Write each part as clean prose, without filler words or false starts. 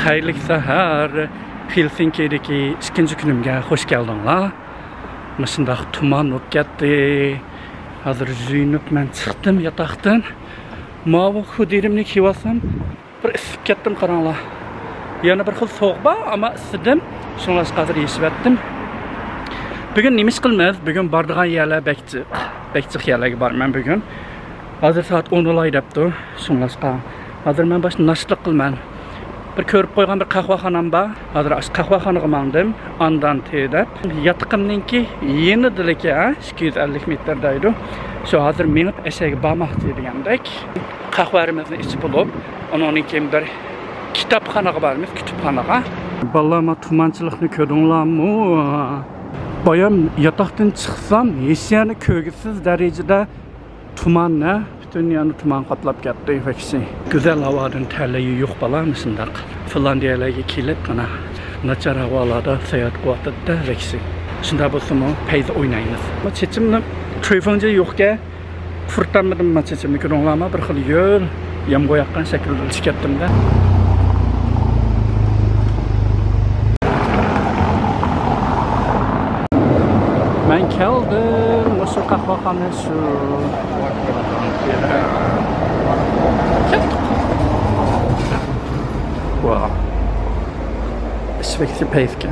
Hayırlı sahar. Helsinki'deki ikinci günümge hoş geldinler. Mesela tuman olup gitti. Hazır züynüp ben çıktım yataktan. Mavi hudirimni kiyasam bir ısıp gittim karanlığa. Yani bir xil soğuk var ama ısıdım. Sonra hazır yeşip ettim. Bugün neymiş kılmaz. Bugün bardağın yerler bekçik yerlerge var ben bugün. Hazır saat 10 olay depti. Sonra hazır ben başta naşlık kılmam. Bir körüp koygan bir kahvaxanam var. Hazır kahvaxanaga mandım. Andan tedep. Yatıqımnınki yeni dilike 250 metrdaydı. Şu hazır menip eşeğe barmaq dedigandek. Kahvarimizni içip olup, onun keyin bir kitapxanaga barmiz, kütüpxanaga. Balama tumançılıqni kördüңlarmi? Bayam yataktan çıksam, yeşyani kögüsüz derecede tuman ne? Dünyanı tuman kaplap gitti efeksi. Güzel havadan terliği yok bala mısındak? Finlandiyalarga kelib kana nachar havalarda seyahat qilib efeksi. Shunda bo'lsa-mu payda o'ynaymiz. Chechimni telefonni yo'qga furtamadim men chechimni ko'ringlarmi bir xil yo'l yomg'ir yoqqan shaklda chiqatdim-da. Ben keldim, nasıl kahvehane şu. Wow. Svekti pejke.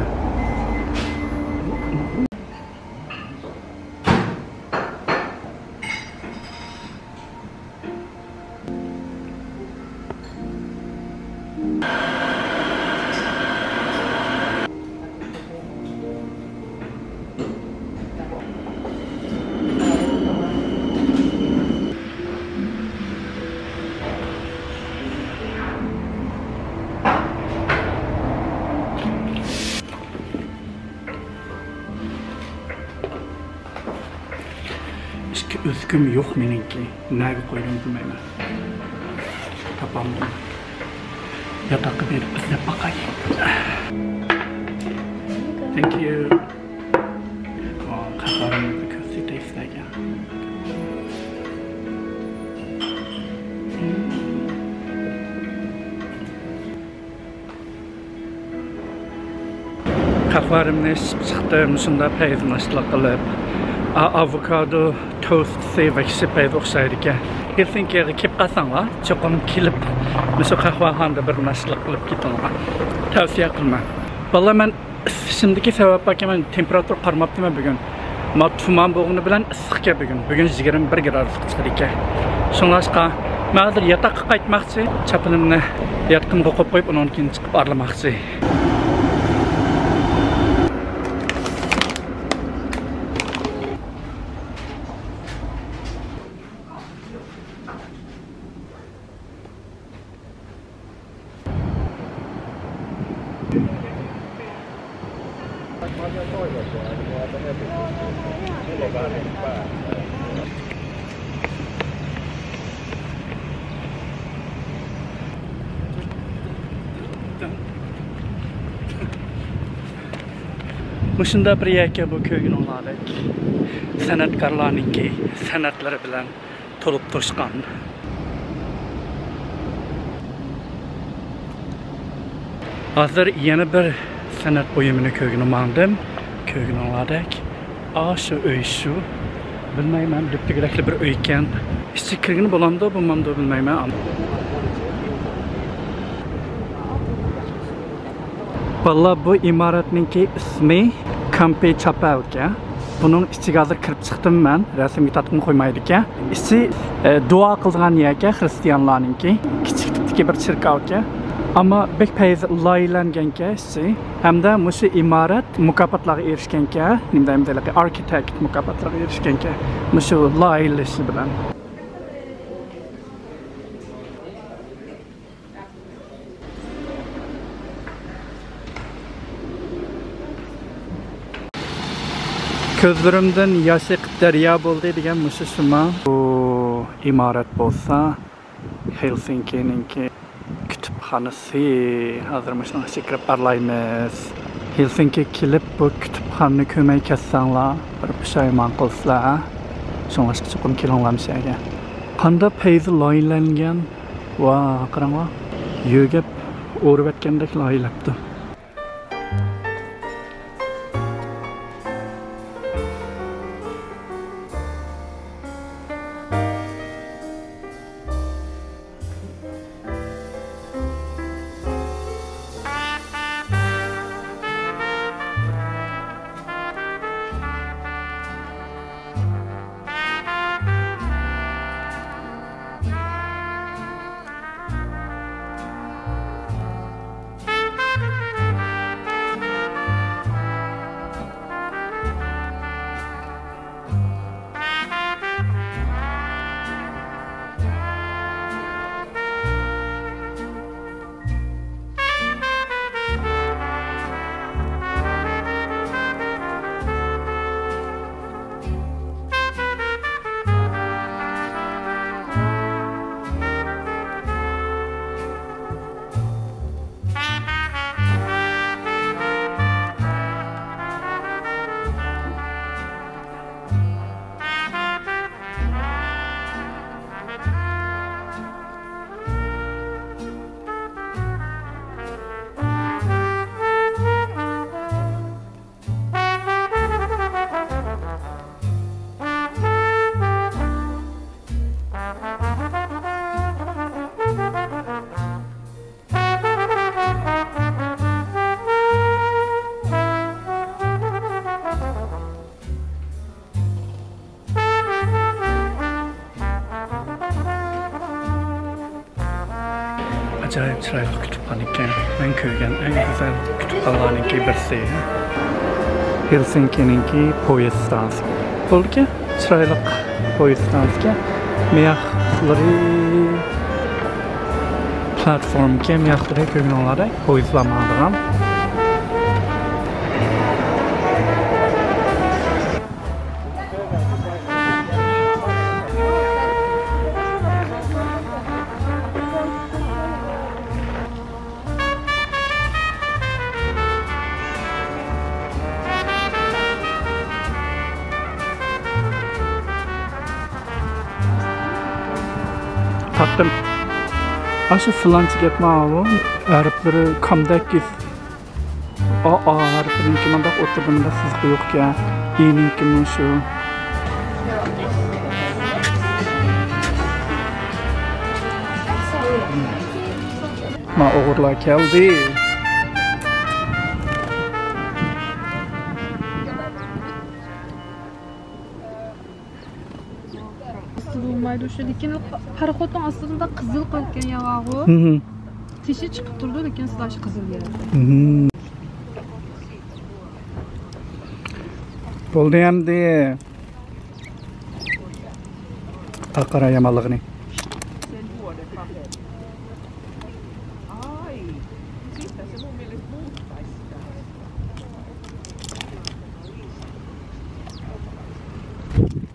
Üzgüm yok meninki. Nerede koydum bilmem. Tapamdım. Yatakı bir izlep bakayım. Thank you. Kahvarımızı köftü isteyeceğim. Kahvarımını çıktım. Şunda peyzin aşılık kılıp. Avokado toast sevekisi peyda oxşaydıken. Helsinki'ye kep qalsаңlar, çoqum kelib, mesela kahvaxonada bir naşlık qilib ketinglar. Tavsiya qilman. Vallahi men şimdiki sebep bakman temperatur qarmabdimi bugun. Ma tuman bo'lgani bilan issiqga bugun. Bugun 21 gradus chiqdi ekan. Shunlashqa men hozir yataqqa qaytmoqchi, chapinimni yatqinga qo'yib qo'yib, undan keyin chiqib arlamoqchi. Muşunda bir yeke bu köyün olarak sanatkarlarınki sanatları bilen tolup toşkan. Hazır yeni bir sanat buyumunu köyünü mandım. Köyün olarak aşı öysü bilmeyim düptü gerekli bir öyken işçi kırgını bulamda bulmamda bilmeyim Vallahi bu imaratninki ismi Kampe Chapel'ke. Bunun içi hazır kirib çıktım ben. Resimga tatqin qo'ymaydikan. İçi dua qilgan yerga Hristiyanlarninki. Kichik tipdagi bir cherkovga. Ama bek payz loyihalanganka içi. Hamda mushu imarat mukofotlarga erishganka, nimdaymi architect mukofotlarga erishganka. Mushu loyihalashi bilan. Közlerimden yaşık derya buldu degan mushu shuma. Bu imarat bo'lsa Helsinki'ninki kütüphanesi. Hazır mısın? Şekrep arlaymiz. Helsinki kelib bu kütüphaneni ko'may katsanglar, bir pushaymon qilsizlar. So'nglashga chiqib kelinglar mishaga. Qanda payzi loyihalangan va qaranglar. Yogab o'rib etgandek loyilabdi. Acayip chiroyli kutubxona ekan. Men ko'rgan eng go'zal kutubxonalarning birisi. Helsinki'ninki poyezd stansiyasi. Bo'ldi, chiroyli poyezd stansiyasiga miyaqlari platformga miyaqlari ko'rinoladi, poyezdlardan. Taktım. Aşı flanç gitmağım. Arapları kamdak git. Arapların kimandak oturduğunda sızgı yok ya. İyinin kimin şu. Ma oğurlar geldi. Olmaydı şu lekin paraxotning ostida qizil qolgan yog'u. Tishi chiqib turdi, lekin slash qizil edi. Bo'ldi hamdi. Aqara yamalig'ini.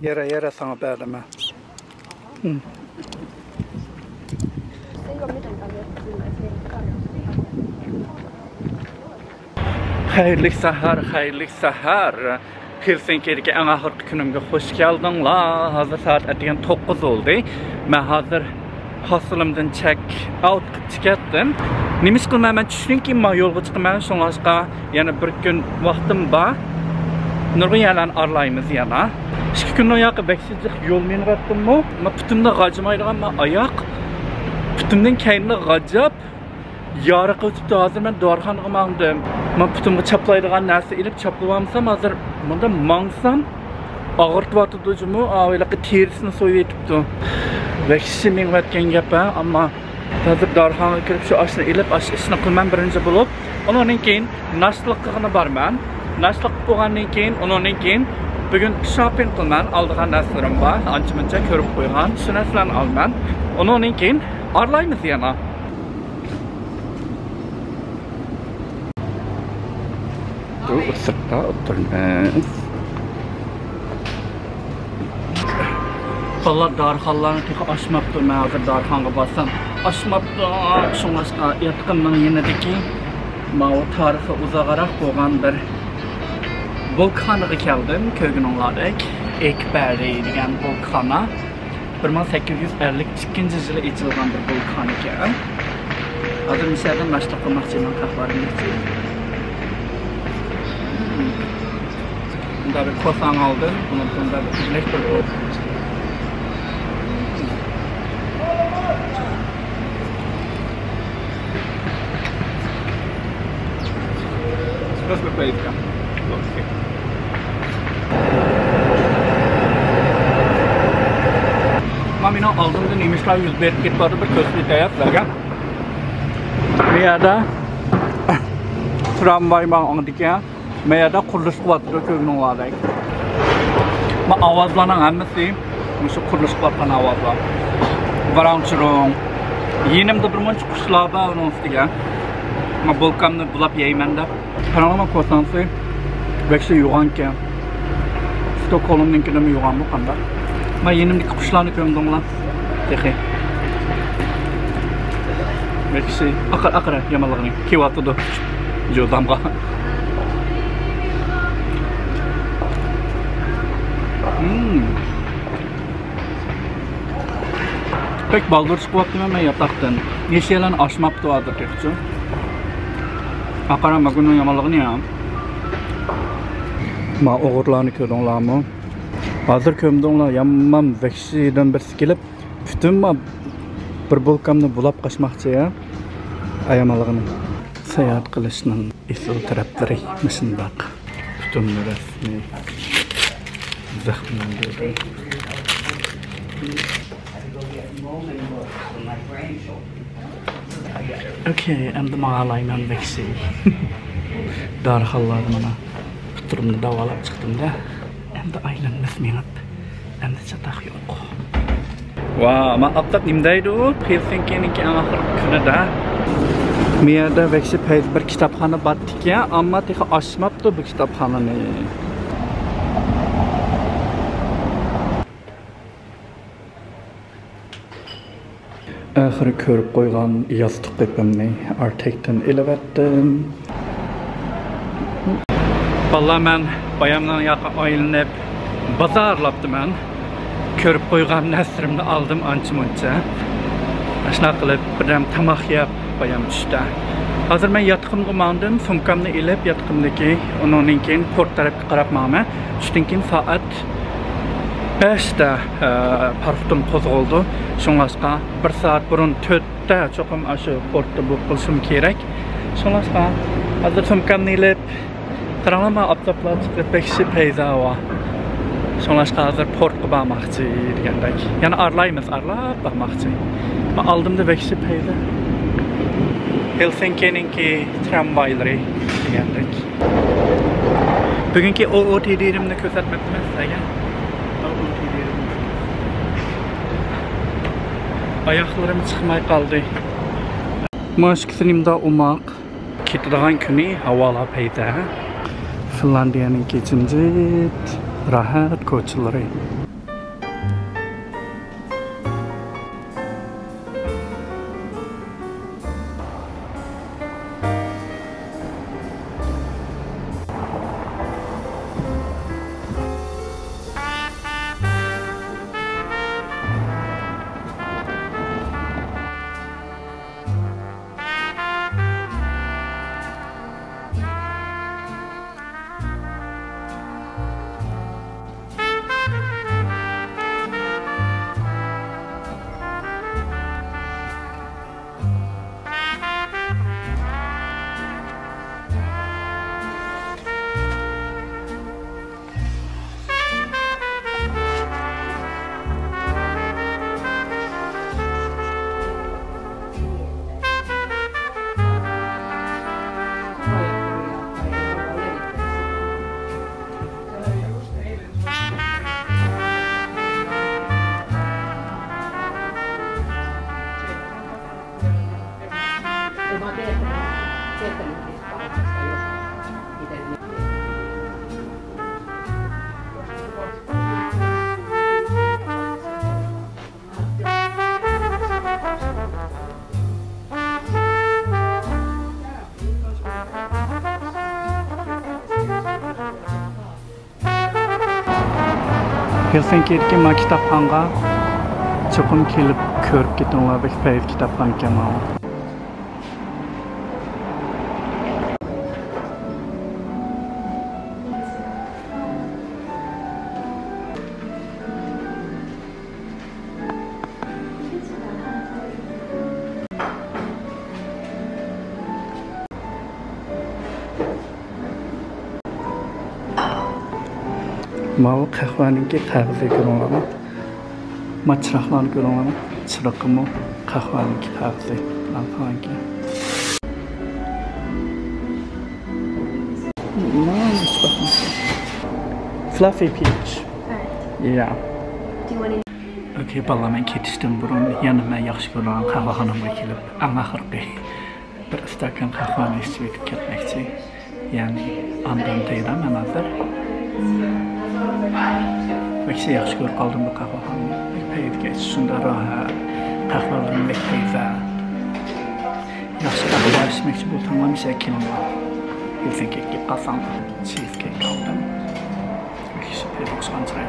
Yere sana berdim. Hayırlı sahar. Helsinki'deki en ahırkı günümde hoş geldinler. Hazır saat etiyen 9 oldu. Ben hazır hasılımdan check out çıkarttım. Nemiş kılmaya ben düşündüm ki ben yolga çıkmaya sonrasında yani bir gün vaktim var. Nurgun yerlerini arlayımız yana. 2 gün ayağı beksizlik yol meni battım mı? Ben putumda gacımaydıgan ben ayak. Putumdan kendine gacap. Yarı kıltıptı hazır ben doğarxanaga mağdım. Ben putumga çaplaydıgan nerse ilip çaplamamsam hazır bunda mangsam ağırtıp atıdı ucumu. Öyle terisini soyup etipti. Ve kişi men vatken gap ama hazır doğarxanaga kirip şu aşını ilip aş işini kılmam birinci bulup ondan keyin naşlıqqa barman. Naşlık bo'lgandan keyin ondan keyin bugün shopping qilman, aldigan narsalarım var. Ancha-muncha ko'rib qo'ygan, shu narsalarni olman. Ondan keyin arlaymiz yana. Bu sirtda o'tirmiz. Ballar darxonlarni tek açmaptı, men hozir darxonga borsam, açmaptı. Shunga yaqinning yanidagi ma'o tarihi uzaqroq bo'lgan bir volkanaga keldim, ko'rganinglardek. Ekberi degan volkana 1852 yili ochilgan bir volkan ekan. Hazır misaldan naşta qilmoqchiman qahvaringizni. Bunda bir kosan aldım. Bunda bir elektrik oldu. Biraz bekleyip kan. Mamino aldığımda neymişler 101 git vardı bir köşkü hayatlarga. Bu yerda tramvay var andikken. Bu yerda qurilish qilyapti ko'rinadi. Bu ovozlarning hammasi o'sha qurilish qilayotgan ovozlar. Varanchiron. Yenimda bir muncha qushlar bor uning ustiga. Men bolkamni bulab yeyman deb. Qarama ko'rsansiz, beksa yo'g'ankan. Stockholmninkini yo'g'anmi qanday? Men yenimdagi qushlarni ko'rdim. Texi. Beksa aqra yamanligini kelyapti. Jo'damga. Pek baldır çıkıp demem yataktan. Yeşilen aşmaptı vardı tekçi. Akara magunun yamalığını ya. Ma oğurlarını kördünler mi? Hazır kömdünler yanmam vekşiden birisi gelip bütün ma bir bulkamını bulap kaçmakçı ya. Ayamalığını. Seyahat kılışının isil tarafları mısındak. Bütün resmi. Zahmındır. Okay, endi mağalayman beksi. Darhallarım ana. Tuturumda davalap çıktım-da. Endi aylanmas menat. Endi çataq yo'q. Wow, men aptaq nimdaydi u? Helsinki'ninki eng oxirgi kunida. Bu yerda beksi bir kitobxona batdik ya, ammo texi ochmabdi bu kitobxonani. Ahir ko'rib qo'ygan yostiq qipimni Artek'ten elevatdim. Vallahi men bayamdan yoqqa aylanib bozorlabdim men. Ko'rib qo'ygan nasrimni oldim ancha-muncha. Ashna qilib biram tamoq yeb bayam tushdi. Hozir men yotqimga mandim, sumkamni ilib yotqimdagi undan keyin port tarafga qarab ma'man. Shundan keyin soat 5'te parxutum qo'zg'oldi. Shunlashqa 1 soat burun 4'te cho'qim shu portda bu qilishim kerak. Shunlashqa hozir sumkamni ilib qarama aptaplar chiqib bekshi peyzava. Shunlashqa hozir portga bormoqchi degandek. Yana arlaymiz, arlab bormoqchi. Men oldimda bekshi peyza. Helsinki'ninki tramvaylari degandek. Bugungi OOTD'imni ko'rsatmoqchiman sizga. Ayaklarım çıkmay kaldı. Maşkısınımda umak. Kitadigan kuni havala payda. Finlandiya'nın keçinci rahat koçları. Helsinki'deki ma kitapxonga cho'qim kelib ko'rib ketinglar, payt kitapxon ekan. Mal kahveninki kahve görüyorum. Maçraklarını görüyorum. Çırakımı kahveninki kahve. Kahveninki. Nice bakın. Fluffy peach. Yeah. Okay, balla men ketishdim burun yanıma yaxshi ko'rgan qahvaxonamga kelib, eng oxirgi bir stakan qahvani ichib ketmoqchi. Ya'ni ondan tayyorman hozir. Yaxshi yaxshi ko'rib qoldim bu qahvaxonni. Paytga shunda rohat, qahvalarni kayfa. Yaxshi qahva ichmoqchi bo'lsam, hamisha kelman. Helsinkiga kelib qolsam, cheesecake oldim. Yaxshi paytga chiqanchiray.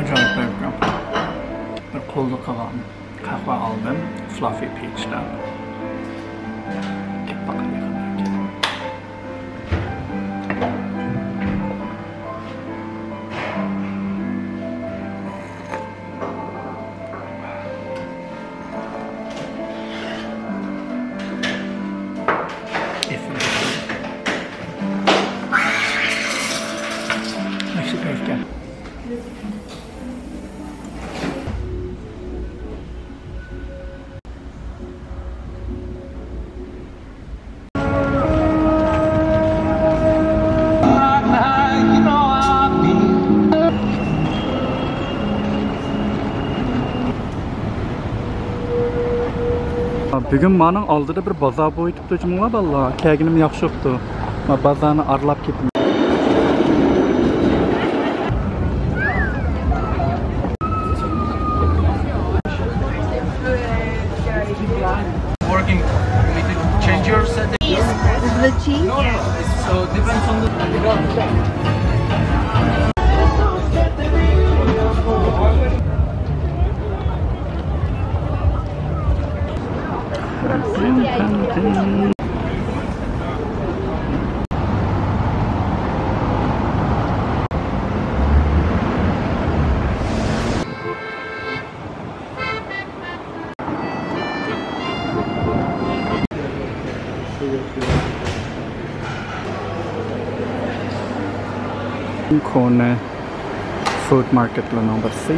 Acayip bir kollu kalan kahve aldım. Fluffy peach'ten. Gel bakalım ne kadar ki. Bugün manın aldıda bir bazar boyutuptu cümle valla. Kəginim yaxşı yoxdu. Bazarını arlap ketdim. Working, you need to change your settings. The cheese? No, so depends on the. Corner food market la number 3.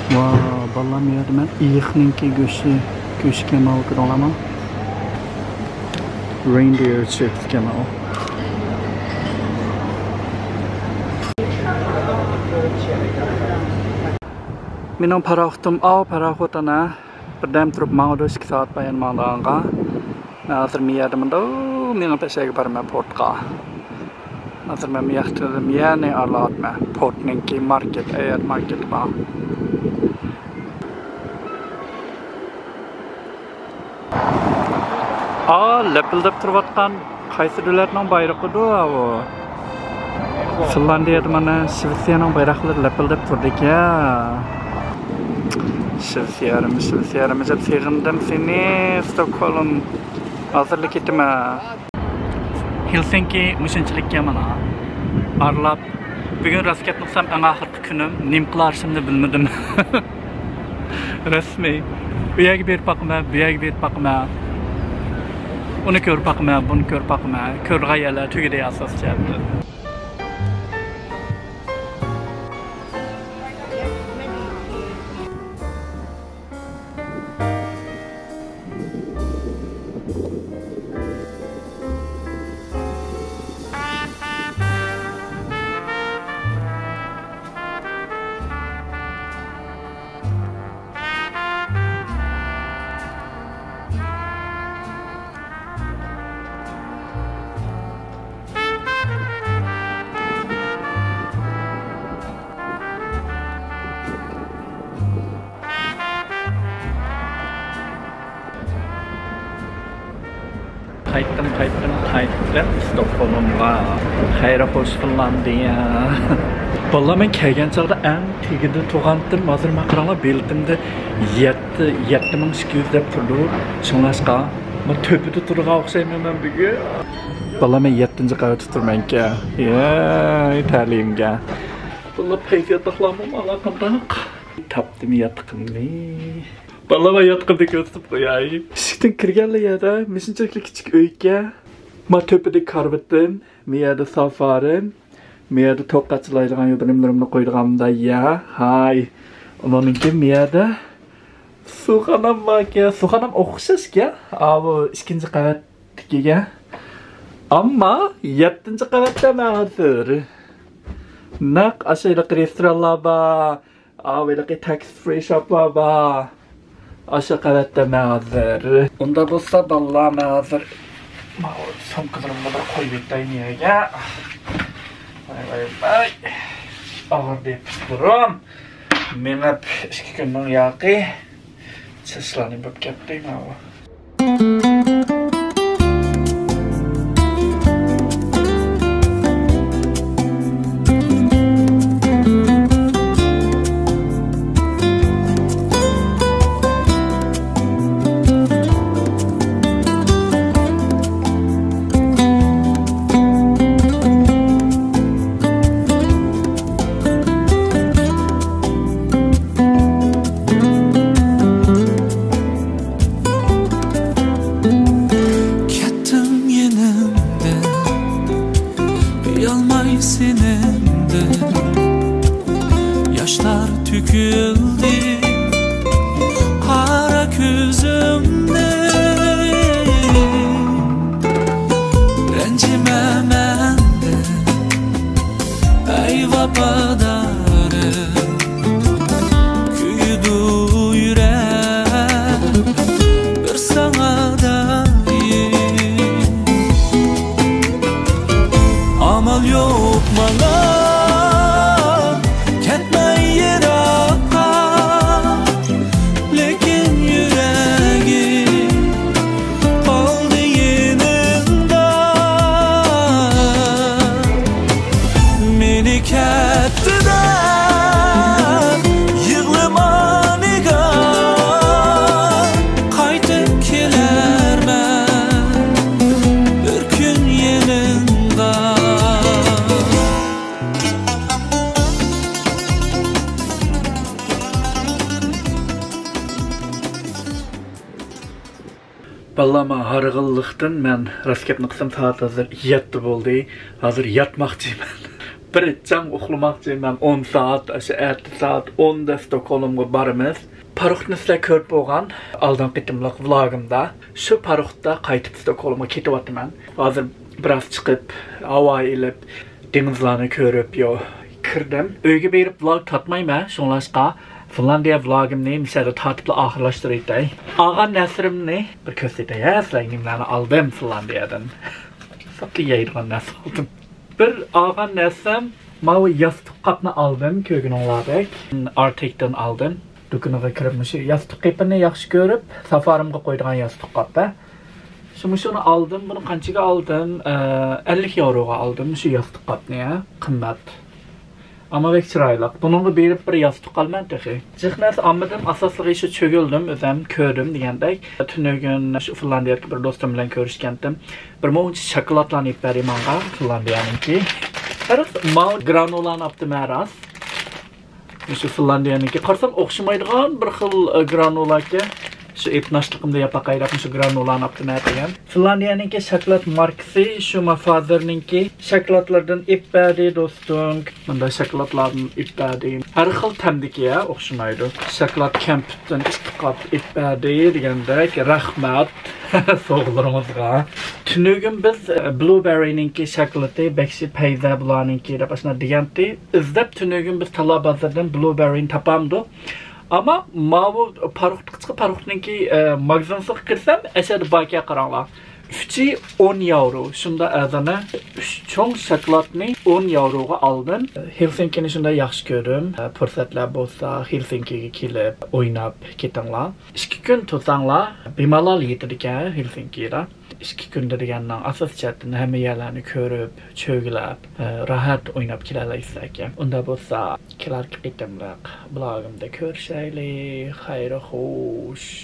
Wow, ballam yerdim ben iyiqninki go'sht kemal qilolaman. Reindeer chips kemal. Minum paraxtum paraxotana Perdam trup mau dos saat payan mandanga. Nazar mia demando minum peseg barma portka. Nazar mia til mia ne arlat me portninki market market ba. Lepildab turvatqan qaysilarning bayrog'idu avo. Finlandiyada mana Shvetsiyaning bayroqlari lepildab turdi-ya. Şevsiyarımız hep sevindim seni Stockholm hazırlık etme Helsinki müşinçilikka mana arlap bugün rasket nuqsam en ahirki kunim nim qilarishimni bilmadim rasmiy bu yerga berib boqma bu yerga berib boqma uni ko'rib boqma buni ko'rib boqma ko'rg'ayalar tugida asos chapdi. Qaytdim Stockholmga. Xayra xo'sh Finlandiya. Vallahi men kelgan chaqda eng tegidi to'g'andim. Hozir maqranlar beltimda 7200 deb turdi. Shunlashqa, men to'pida turgan o'xshayman men bugun. Vallahi men 7-qavatda turmanka. Ta'limga. Vallahi payfiyatlarim ala qandaq. Tapdim yatqimni. Vallahi yatqimni ko'rsatib qo'yay. Eshikdan kirganlar yerda mishinchakli kichik uyga ma to'pida karvatdim, men yerda safarim. Miyada to'qqachilaydigan yudrimlarimni qo'yganimda ya, hay. Onunki miyada suxanam varga, suxanam o'xshashga, bu 2-qavatdagiga. Ammo 7-qavatda hozir. Naq aşağıdaq restoranlar bor, avelaqa tax free shoplar bor. Aşağı qavatda hozir. Unda bo'lsa ballar hozir sumkalarimni bir qo'yib ketaymi yerga. Vay. Ağır deyip durum. Men hep 2 kunning yaqi seslanib bo'lib ketdim ha. Yaşlar tüküldü kara gözümde, rencime mende ey vapadarım, küydü yürek bir sana dayım. Amal yok bana Vallahi harg'illikdan men raskatni qilsam soat hozir 7 bo'ldi. Hozir yatmoqchiman. Bir jam uxlamoqchiman 10 soat, o'sha 7 soat 10 da Stokholmga boramiz. Paruxni sizlar ko'rib bo'lgan oldingi qitimliq vlogimda shu paruxda qaytib Stokholmga ketyapman. Hozir biroz chiqib, havo ilib, denizlarni ko'rib kirdim. Uyga berib vlog tatmayman, shunlashqa Finlandiya vlogimni misali tatibla oxirlashtirayday. Olgan nasrimni bir ko'rsatay. Sizlarni oldim Finlandiyadan. Sotli yaydigan nasr oldim. Bir olgan nasrim mavi yostiq qopni oldim, ko'rganinglardek. Arctic'dan oldim. Do'koniga kirib shu yostiq qopini yaxshi ko'rib, safarimga qo'ydigan yostiq qopda. Shuni oldim. Buni qanchaga oldim? 50 yevroga oldim shu yostiq qopni, qimmat. Ama bek chiroyli. Buningga berib bir yostiq olman texi. Jiqnas olmadim, asosliga shu cho'gildim, o'zim ko'rdim degandek. Tunugun shu Finlandiyaga bir do'stim bilan ko'rishgandim. Bir mo'nch shokoladlarni yeb berdi menga, Finlandiyaniki. Qarab, men granulani olibdim maras. Shu Finlandiyaniki qarsam o'xshamaydigan bir xil granulaga shu epnashliqimda yapaqayrab shu granulani olibdim degan. Finlandiyaniki shokolad markasi shu mafazirninki shokoladlardan ip berdi do'stim. Bunda shokoladlarni ip berdi. Har xil tamdiki o'xshamaydi. Shokolad kampdan 2 qop ip berdi degandek. Rahmat so'g'larimizga. Tunugun biz blueberryninki shokoladi bekshi payza bularninki deb ashna deganti. Izlab tunugun biz talabazardan blueberryni topamdi. Ama mavi paruxninki magazinsiga kirsam, aşağıda bakiye qaranglar. Üçü 10 euro. Şunda adını çoğun şokoladni 10 euroga aldım. Helsinki'ni şunda yaxşı görüm. Fırsatlar bolsa Helsinki'ge kelip oynap ketinglar. 2 gün tutsanglar bemalol yetirgan Helsinki'da. 2 kunda degandan asos chatini hamma yerlarni ko'rib, cho'gilab, rahat o'ynab kelalaysiz ekan. Unda bo'lsa, kelar qitimliq blogimda ko'rishaylik. Xayri xo'sh.